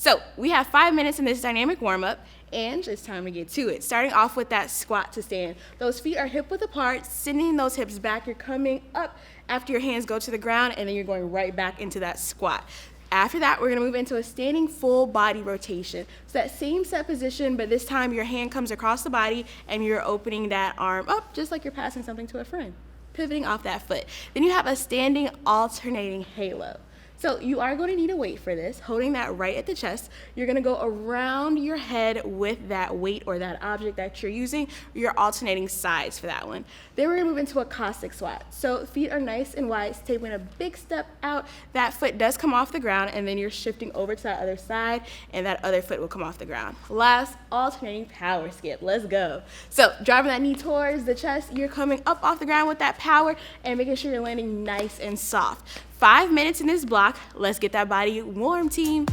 So we have 5 minutes in this dynamic warm-up, and it's time to get to it. Starting off with that squat to stand. Those feet are hip width apart, sending those hips back. You're coming up after your hands go to the ground, and then you're going right back into that squat. After that, we're gonna move into a standing full body rotation. So that same set position, but this time your hand comes across the body and you're opening that arm up just like you're passing something to a friend, pivoting off that foot. Then you have a standing alternating halo. So you are going to need a weight for this, holding that right at the chest. You're gonna go around your head with that weight or that object that you're using. You're alternating sides for that one. Then we're gonna move into a Cossack squat. So feet are nice and wide, taking a big step out. That foot does come off the ground, and then you're shifting over to that other side, and that other foot will come off the ground. Last, alternating power skip. Let's go. So driving that knee towards the chest, you're coming up off the ground with that power and making sure you're landing nice and soft. 5 minutes in this block. Let's get that body warm, team.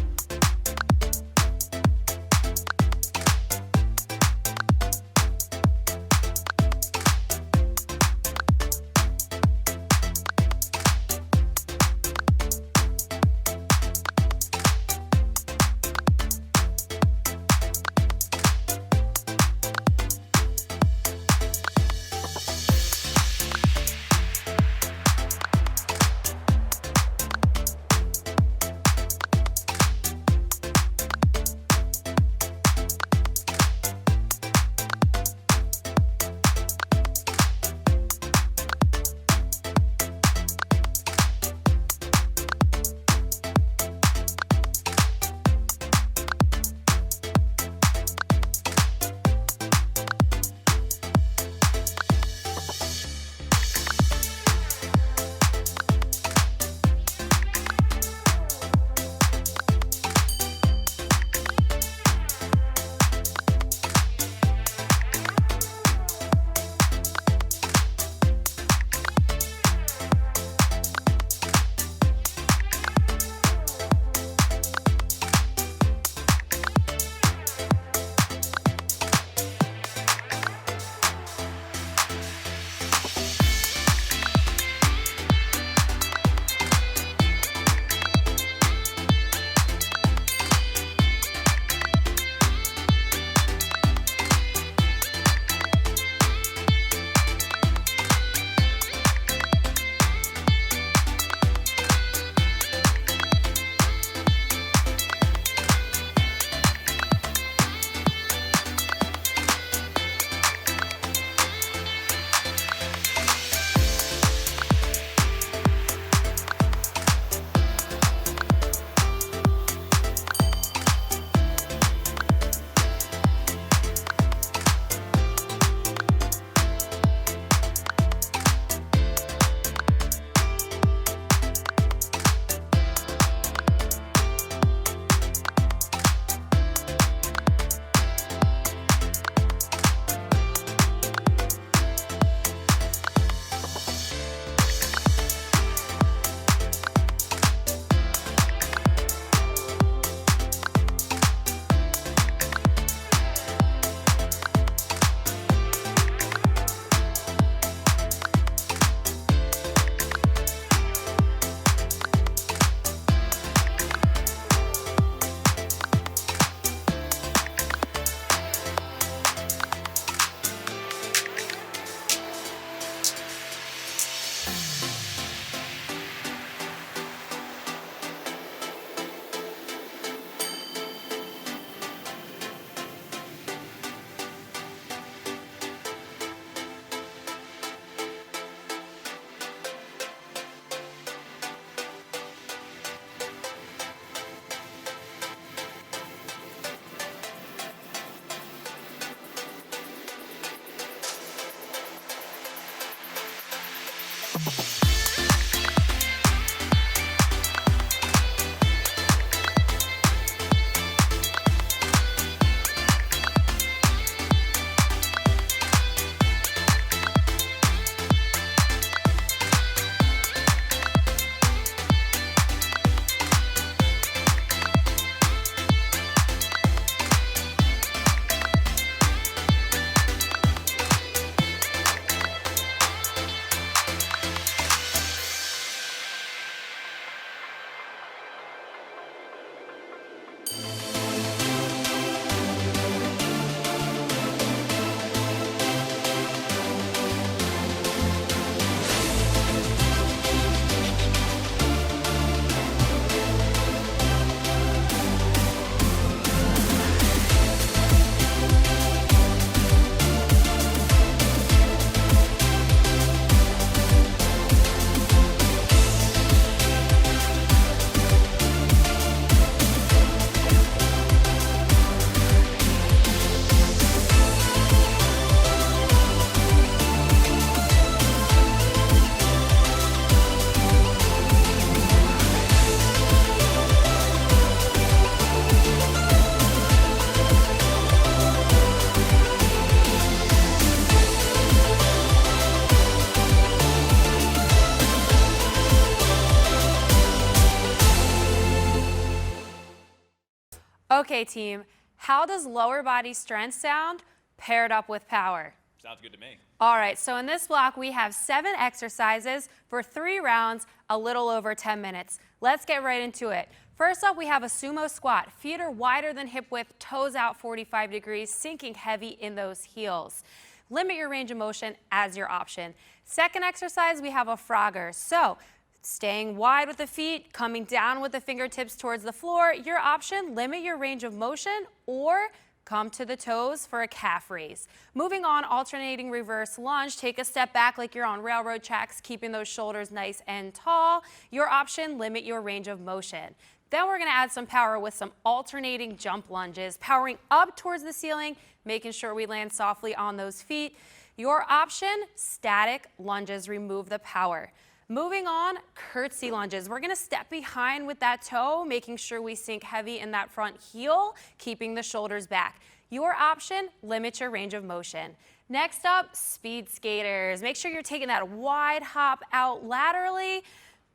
Okay, team, how does lower body strength sound paired up with power? Sounds good to me. All right, so in this block, we have 7 exercises for 3 rounds, a little over 10 minutes. Let's get right into it. First up, we have a sumo squat. Feet are wider than hip width, toes out 45 degrees, sinking heavy in those heels. Limit your range of motion as your option. Second exercise, we have a Frogger. So staying wide with the feet, coming down with the fingertips towards the floor. Your option, limit your range of motion or come to the toes for a calf raise. Moving on, alternating reverse lunge. Take a step back like you're on railroad tracks, keeping those shoulders nice and tall. Your option, limit your range of motion. Then we're gonna add some power with some alternating jump lunges, powering up towards the ceiling, making sure we land softly on those feet. Your option, static lunges, remove the power. Moving on, curtsy lunges. We're gonna step behind with that toe, making sure we sink heavy in that front heel, keeping the shoulders back. Your option, limit your range of motion. Next up, speed skaters. Make sure you're taking that wide hop out laterally.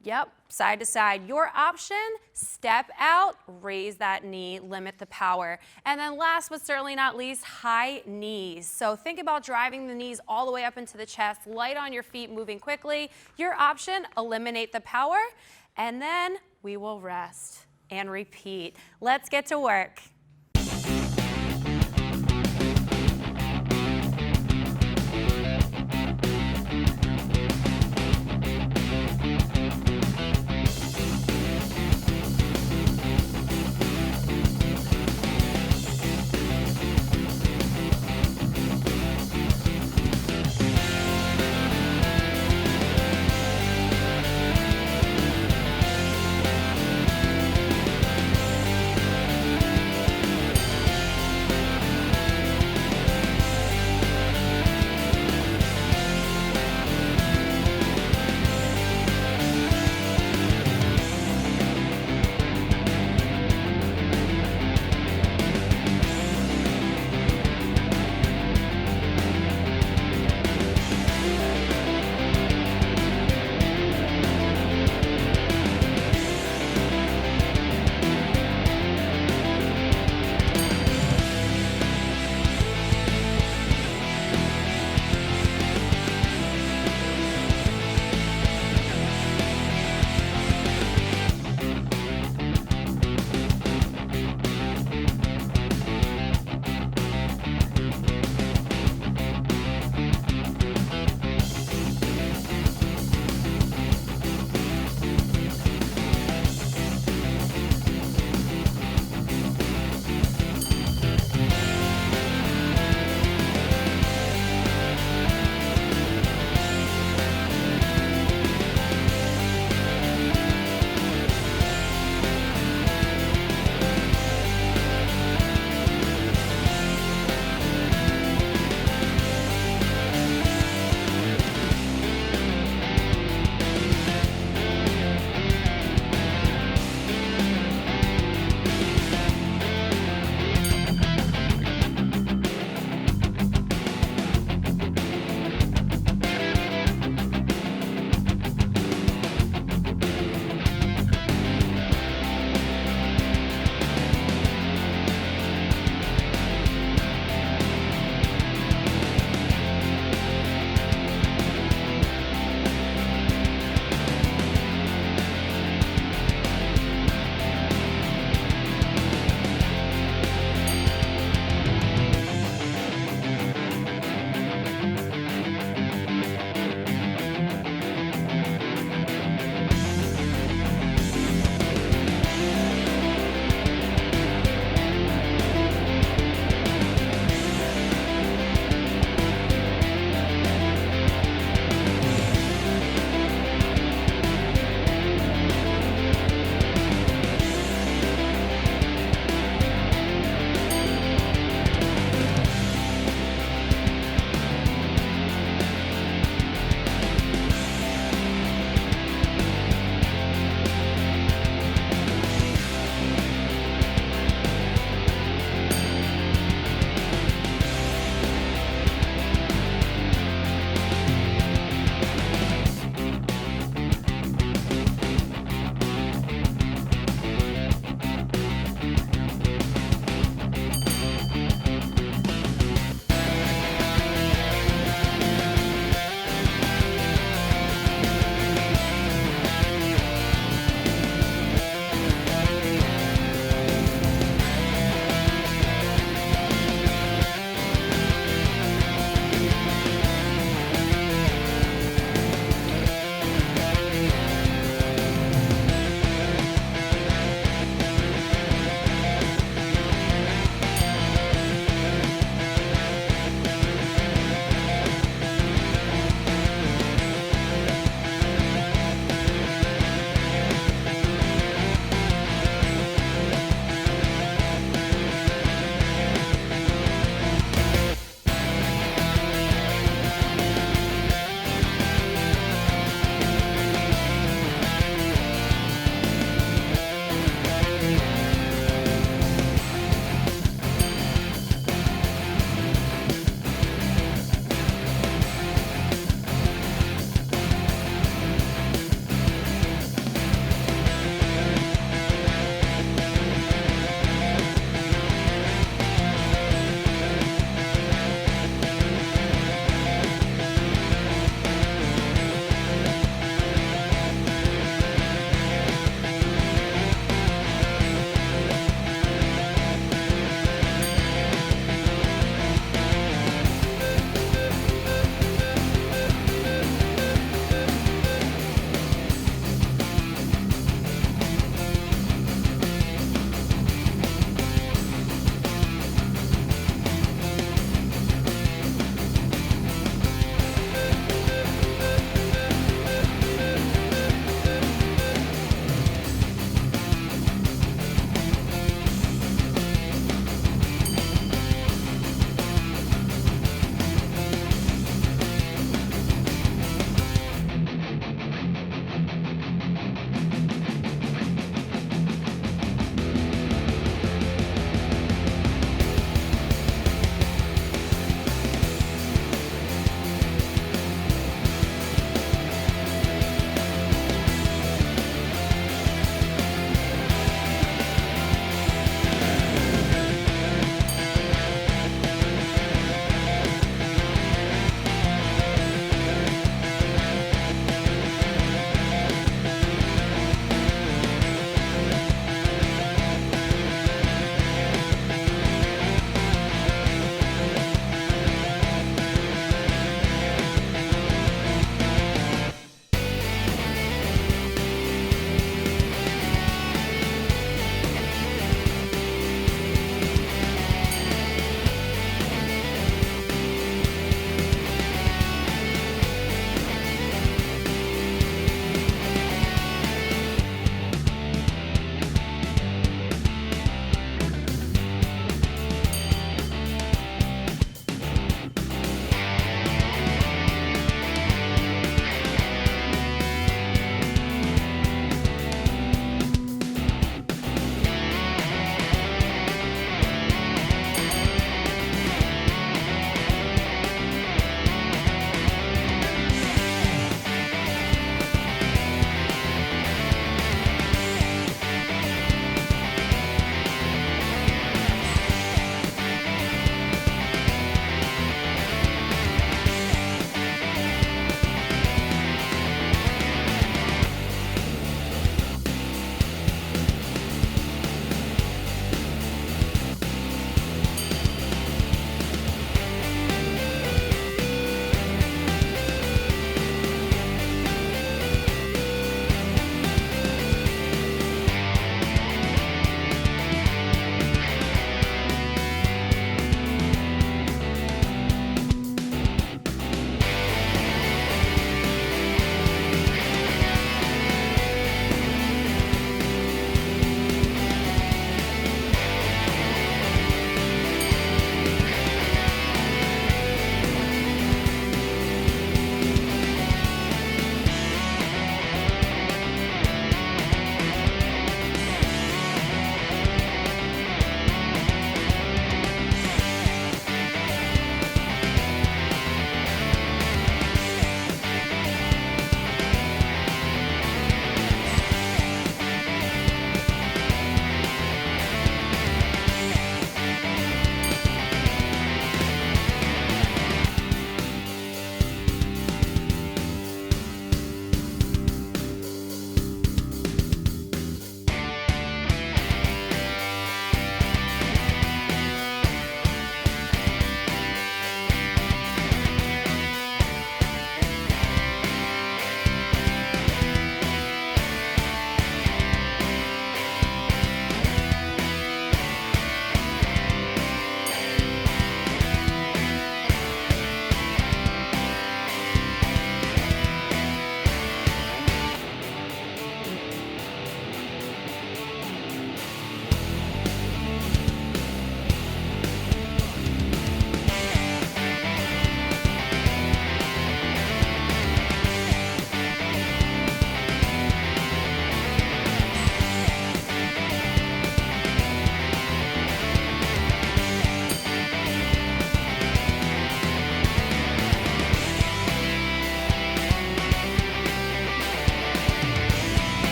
Yep, side to side. Your option, step out, raise that knee, limit the power. And then last but certainly not least, high knees. So think about driving the knees all the way up into the chest, light on your feet, moving quickly. Your option, eliminate the power, and then we will rest and repeat. Let's get to work.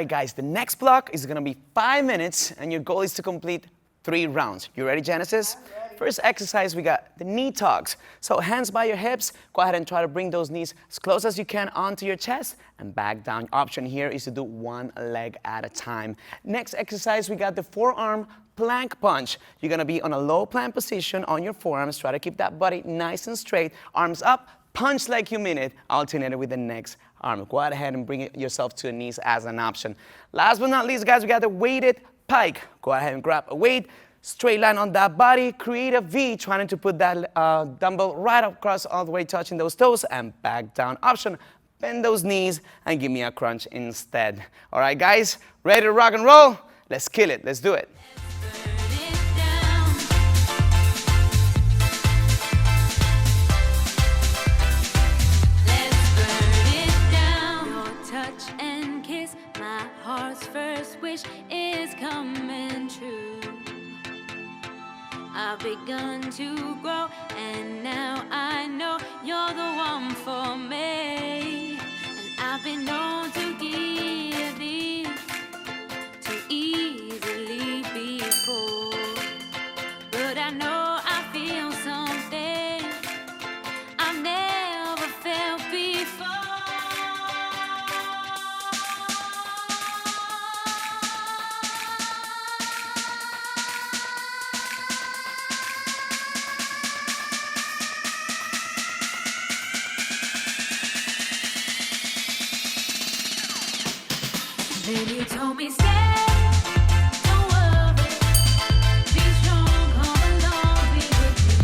right, guys, the next block is gonna be 5 minutes, and your goal is to complete 3 rounds. You ready, Genesis? First exercise, we got the knee tucks. So hands by your hips, go ahead and try to bring those knees as close as you can onto your chest and back down. Option here is to do one leg at a time. Next exercise, we got the forearm plank punch. You're gonna be on a low plank position on your forearms. Try to keep that body nice and straight. Arms up, punch like you mean it, alternated with the next arm. Go ahead and bring yourself to the knees as an option. Last but not least, guys, we got the weighted pike. Go ahead and grab a weight, straight line on that body, create a V, trying to put that dumbbell right across all the way, touching those toes, and back down. Option, bend those knees and give me a crunch instead. All right, guys, ready to rock and roll? Let's kill it. Let's do it. First wish is coming true. I've begun to grow, and now I know you're the one for me. And I've been known to give in too easily before, but I know I feel something I've never felt before. Then you told me stay, don't worry, be strong, come along, be with me.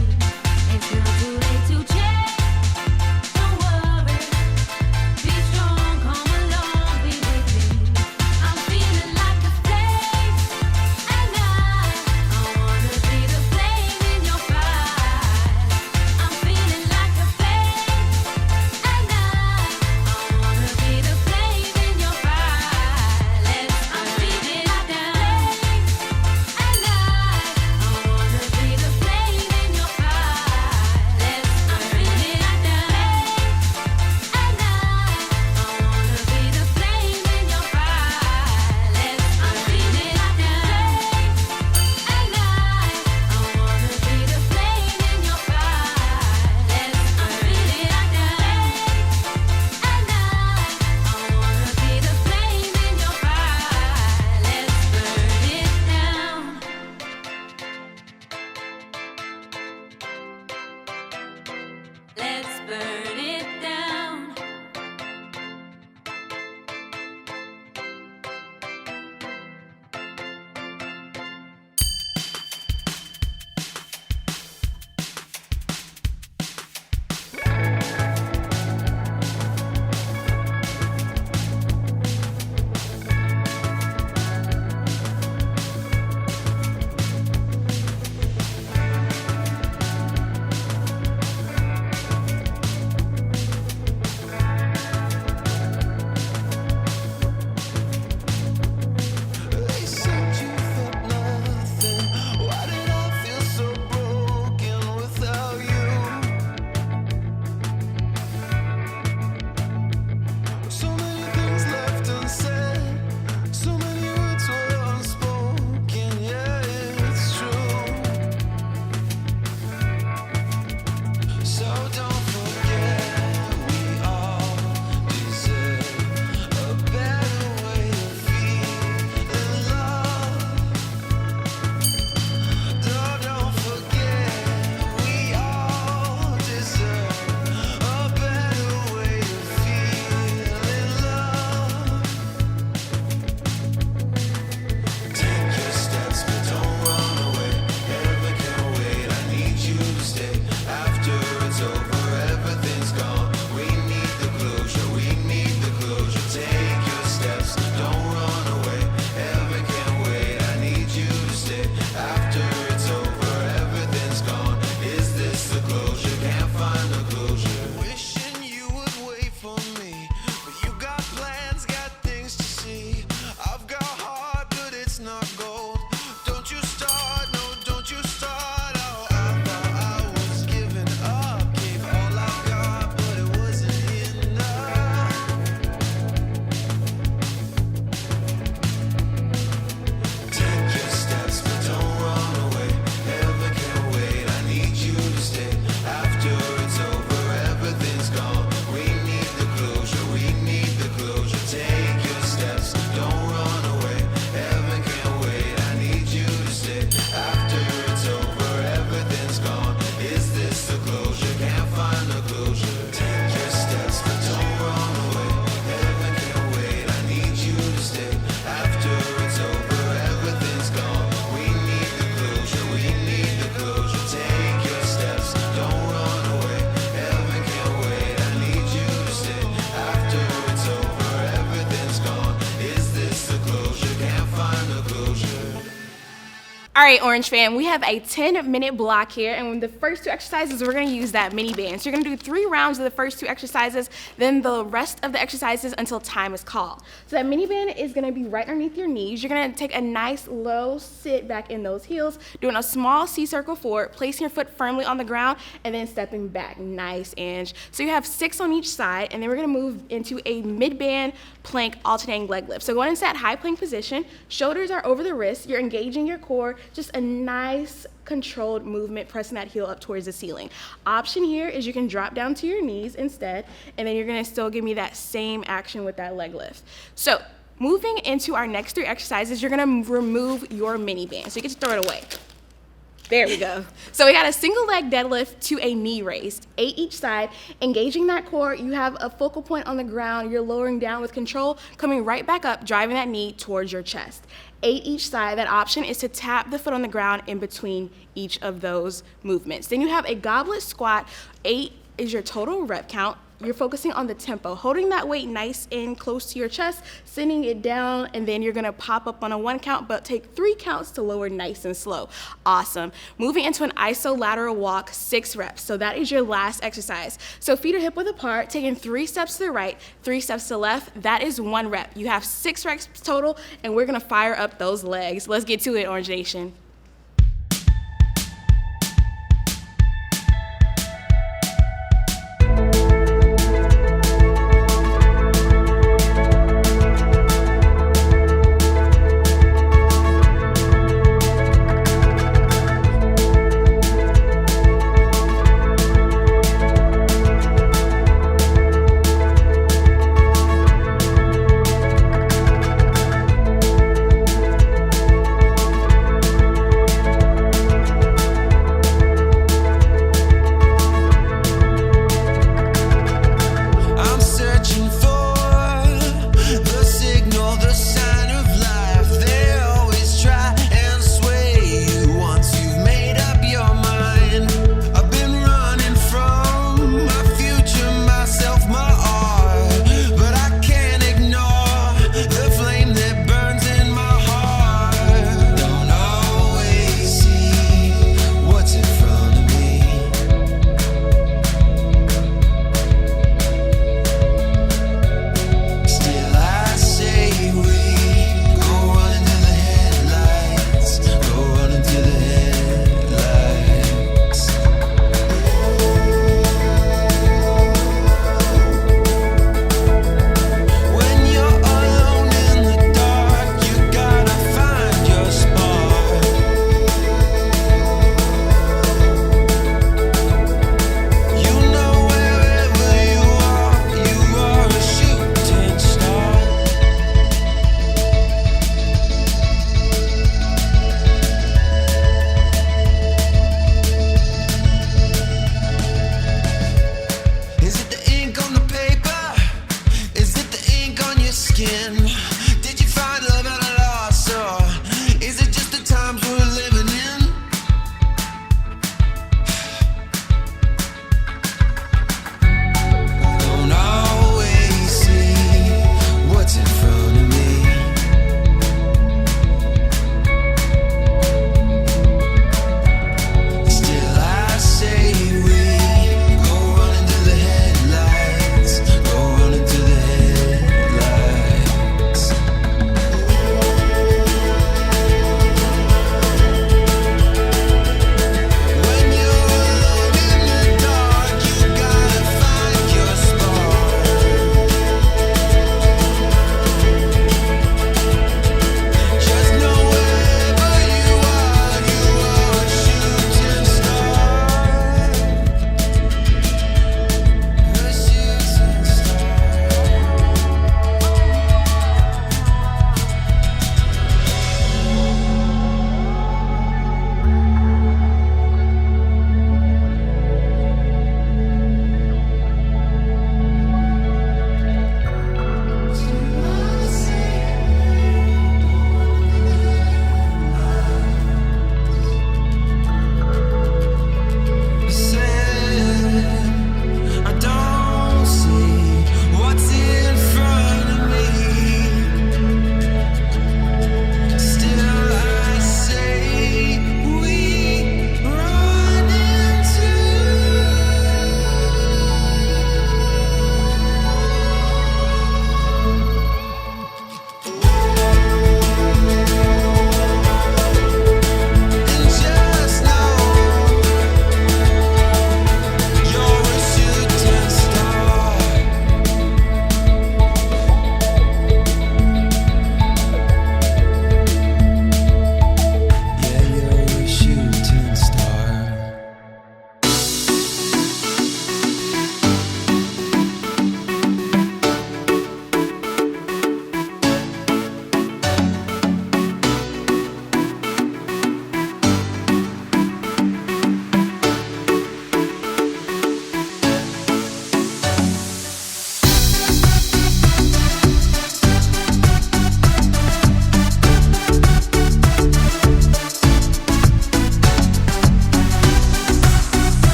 It's not too late to change, don't worry, be strong, come along, be with me. I'm feeling like a flame, and I wanna be the flame in your fire. I'm feeling like a flame, and I wanna be the flame in your fire. I'm feeling All right, Orange fam, we have a 10-minute block here, and the first 2 exercises, we're gonna use that mini band. So you're gonna do 3 rounds of the first 2 exercises, then the rest of the exercises until time is called. So that mini band is gonna be right underneath your knees. You're gonna take a nice low sit back in those heels, doing a small C circle forward, placing your foot firmly on the ground, and then stepping back. Nice, Ange. So you have 6 on each side, and then we're gonna move into a mid-band plank alternating leg lift. So going into that high plank position, shoulders are over the wrists, you're engaging your core, just a nice controlled movement, pressing that heel up towards the ceiling. Option here is you can drop down to your knees instead, and then you're gonna still give me that same action with that leg lift. So moving into our next 3 exercises, you're gonna remove your mini band. So you get to throw it away. There we go. So we got a single leg deadlift to a knee raise, 8 each side, engaging that core. You have a focal point on the ground. You're lowering down with control, coming right back up, driving that knee towards your chest. 8 each side. That option is to tap the foot on the ground in between each of those movements. Then you have a goblet squat. 8 is your total rep count. You're focusing on the tempo, holding that weight nice and close to your chest, sending it down, and then you're gonna pop up on a 1 count, but take 3 counts to lower nice and slow. Awesome. Moving into an iso lateral walk, 6 reps. So that is your last exercise. So feet are hip width apart, taking 3 steps to the right, 3 steps to the left. That is 1 rep. You have 6 reps total, and we're gonna fire up those legs. Let's get to it, Orange Nation.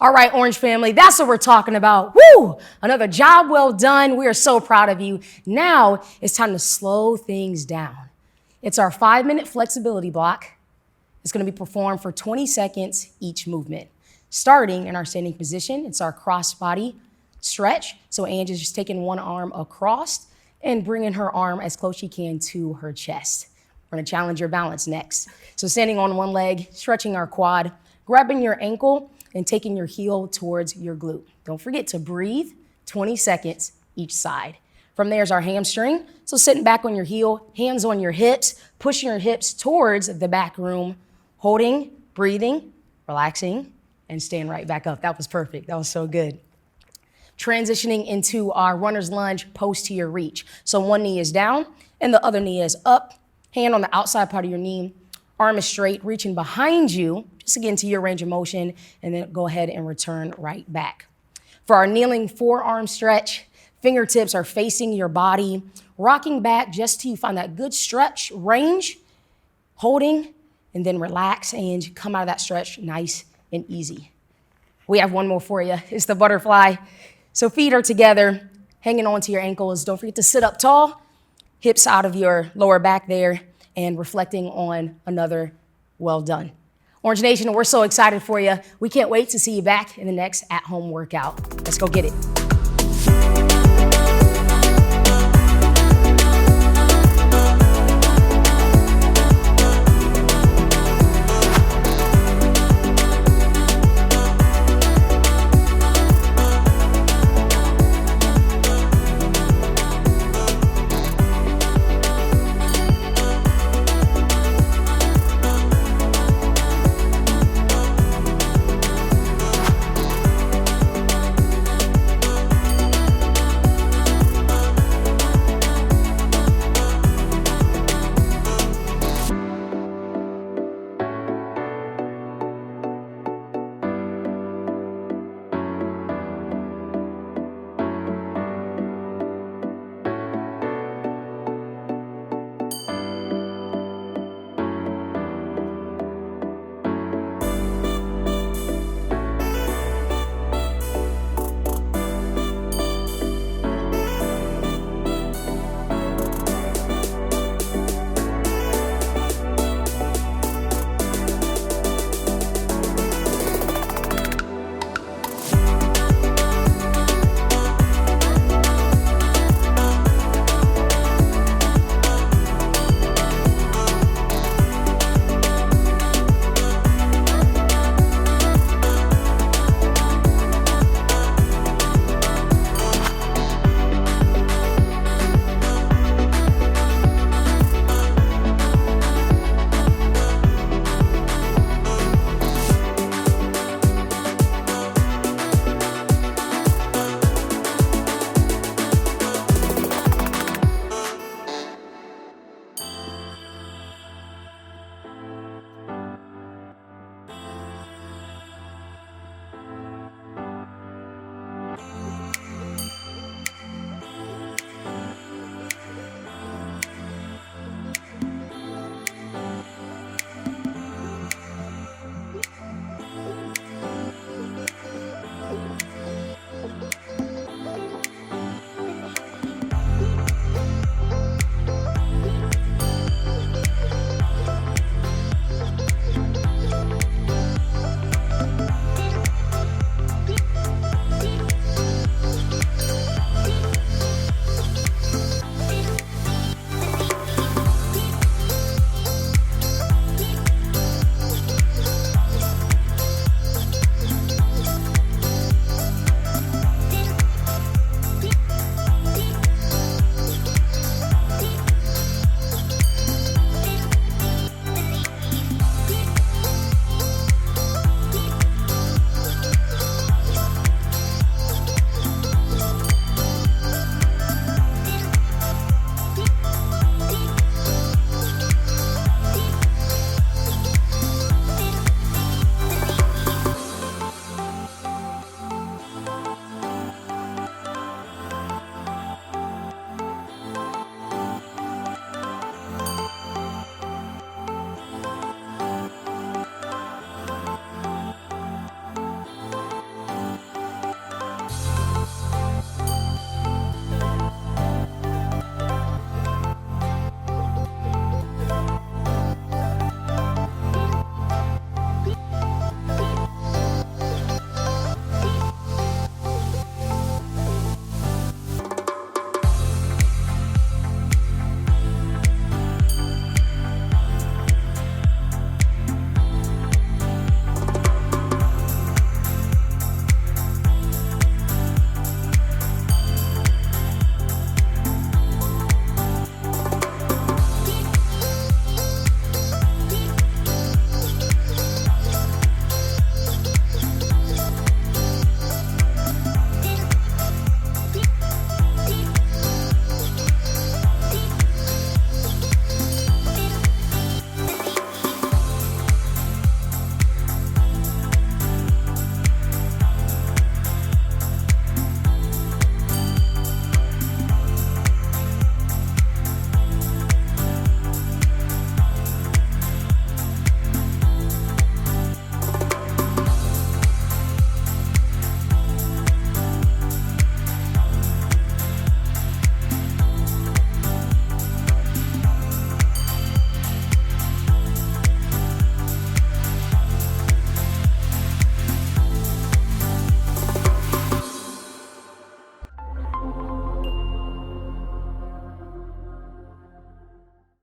All right, Orange family, that's what we're talking about. Woo! Another job well done. We are so proud of you. Now it's time to slow things down. It's our 5-minute flexibility block. It's going to be performed for 20 seconds each movement. Starting in our standing position, it's our cross body stretch. So Ange is just taking one arm across and bringing her arm as close she can to her chest. We're going to challenge your balance next. So standing on one leg, stretching our quad, grabbing your ankle, and taking your heel towards your glute. Don't forget to breathe, 20 seconds each side. From there is our hamstring. So sitting back on your heel, hands on your hips, pushing your hips towards the back room, holding, breathing, relaxing, and stand right back up. That was perfect. That was so good. Transitioning into our runner's lunge, post to your reach. So one knee is down and the other knee is up, hand on the outside part of your knee, arm is straight, reaching behind you, just again to your range of motion, and then go ahead and return right back. For our kneeling forearm stretch, fingertips are facing your body, rocking back just till you find that good stretch range, holding, and then relax and come out of that stretch nice and easy. We have one more for you. It's the butterfly. So feet are together, hanging onto your ankles. Don't forget to sit up tall, hips out of your lower back there, and reflecting on another well done. Orange Nation, we're so excited for you. We can't wait to see you back in the next at-home workout. Let's go get it.